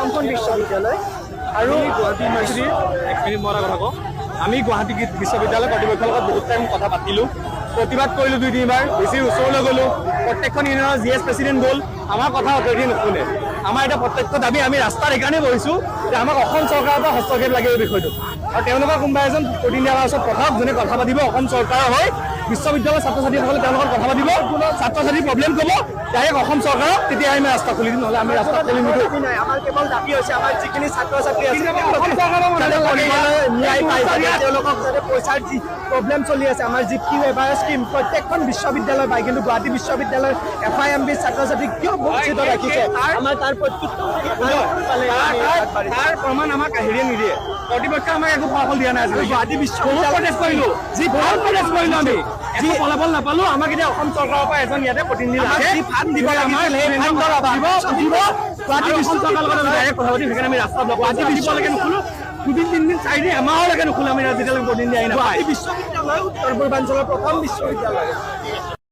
প্ৰথমখন বিশ্ববিদ্যালয় আৰু গুৱাহাটী ইউনিভাৰ্চিটিৰ এক মিনিট মই কথা কওঁ আমি গুৱাহাটী বিশ্ববিদ্যালয় কৰ্তৃপক্ষৰ লগত বহুত টাইম কথা পাতিলোঁ প্ৰতিবাদ কৰিলোঁ 2-3 বাৰ বেছি ওচৰলৈ গ'লোঁ প্ৰত্যেকখন ইউনিয়নৰ GS প্ৰেচিডেণ্ট গ'ল আমাৰ কথা অতৰি নুশুনে আমাৰ এটা প্ৰত্যক্ষ দাবী আমি ৰাস্তাত এইকাৰণে বহিছোঁ যে আমাক অসম চৰকাৰৰ পৰা হস্তক্ষেপ লাগে এই বিষয়টো আৰু তেওঁলোকৰ কোনোবা এজন প্ৰতিনিধি আমাৰ ওচৰত পঠাওক যোনে কথা পাতিব অসম চৰকাৰৰ হৈ বিশ্ববিদ্যালয়ৰ ছাত্ৰ ছাত্ৰীসকলে তেওঁলোকৰ কথা পাতিব ছাত্ৰ ছাত্ৰীৰ প্ৰব্লেম ক'ব ডাইৰেক্ট অসম চৰকাৰক তেতিয়া আমি ৰাস্তা খুলি দিম নহ'লে আমি ৰাস্তা খুলি নিদিওঁ নাই আমাৰ কেৱল দাবী হৈছে আমাৰ যিখিনি ছাত্ৰ ছাত্ৰী আছে ন্যায় পাই যায় তেওঁলোকক যাতে পইচাৰ যি প্ৰব্লেম চলি আছে আমাৰ জিপি ৱেবাৰ স্কিম প্ৰত্যেকখন বিশ্ববিদ্যালয় পায় কিন্তু গুৱাহাটী বিশ্ববিদ্যালয়ৰ FIMB ছাত্ৰ ছাত্ৰীক কিয় বঞ্চিত ৰাখিছে আমাৰ তাৰ তাৰ প্ৰমাণ আমাক হেৰিয়ে নিদিয়ে কৰ্তৃপক্ষই আমাক একো ফলাফল দিয়া নাই গুৱাহাটী বিশ্ববিদ্যালয় কৰিলোঁ যি ভাল প্ৰটেষ্ট কৰিলোঁ আমি যি ফলাফল নাপালোঁ আমাক এতিয়া অসম চৰকাৰৰ পৰা এজন ইয়াতে প্ৰতিনিধি লাগে যি ফাণ্ড দিব আমাৰ গুৱাহাটী অসম চৰকাৰৰ লগত ডাইৰেক্ট কথা পাতিম সেইকাৰণে আমি ৰাস্তা ব্লক গুৱাহাটী বিশ্বলৈকে নুখোলোঁ 2-3 4 এমাহলৈকে নুখোলোঁ আমি যেতিয়ালৈকে প্ৰতিনিধি আহি নাপায় বিশ্ববিদ্যালয় উত্তৰ পূৰ্বাঞ্চলৰ প্ৰথম বিশ্ববিদ্যালয়